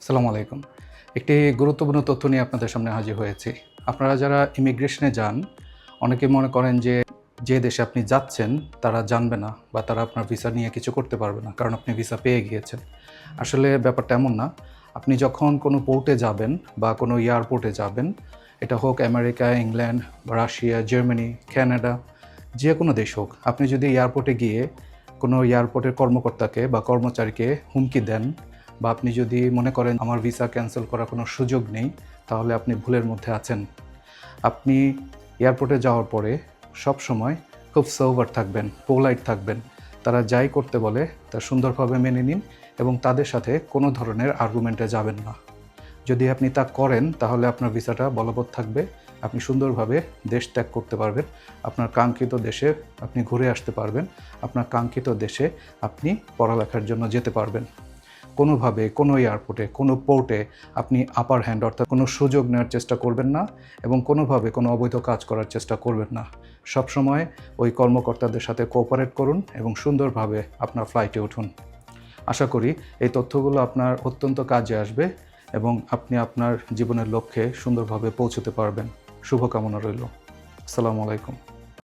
আসসালামু আলাইকুম। একটি গুরুত্বপূর্ণ তথ্য নিয়ে আপনাদের সামনে হাজির হয়েছি। আপনারা যারা ইমিগ্রেশনে যান, অনেকে মনে করেন যে দেশে আপনি যাচ্ছেন তারা জানবে না বা তারা আপনার ভিসা নিয়ে কিছু করতে পারবে না, কারণ আপনি ভিসা পেয়ে গিয়েছেন। আসলে ব্যাপারটা এমন না। আপনি যখন কোনো পোর্টে যাবেন বা কোনো এয়ারপোর্টে যাবেন, এটা হোক America, England, Russia, Germany, Canada, যে কোনো দেশ হোক, আপনি যদি এয়ারপোর্টে গিয়ে কোনো এয়ারপোর্টের কর্মকর্তাকে বা কর্মচারীকে হুমকি দেন বা আপনি যদি মনে করেন আমার ভিসা ক্যান্সেল করার কোনো সুযোগ নেই, তাহলে আপনি ভুলের মধ্যে আছেন। আপনি এয়ারপোর্টে যাওয়ার পরে সবসময় খুব সোবার থাকবেন, পোলাইট থাকবেন। তারা যাই করতে বলে তা সুন্দরভাবে মেনে নিন এবং তাদের সাথে কোনো ধরনের আর্গুমেন্টে যাবেন না। যদি আপনি তা করেন তাহলে আপনার ভিসাটা বলবৎ থাকবে। আপনি সুন্দরভাবে দেশ ত্যাগ করতে পারবেন। আপনার কাঙ্ক্ষিত দেশে আপনি ঘুরে আসতে পারবেন। আপনার কাঙ্ক্ষিত দেশে আপনি পড়ালেখার জন্য যেতে পারবেন। কোনোভাবে কোনো এয়ারপোর্টে, কোনো পোর্টে আপনি আপার হ্যান্ড অর্থাৎ কোনো সুযোগ নেওয়ার চেষ্টা করবেন না এবং কোনোভাবে কোনো অবৈধ কাজ করার চেষ্টা করবেন না। সবসময় ওই কর্মকর্তাদের সাথে কোঅপারেট করুন এবং সুন্দরভাবে আপনার ফ্লাইটে উঠুন। আশা করি এই তথ্যগুলো আপনার অত্যন্ত কাজে আসবে এবং আপনি আপনার জীবনের লক্ষ্যে সুন্দরভাবে পৌঁছতে পারবেন। শুভকামনা রইল। আসসালামু আলাইকুম।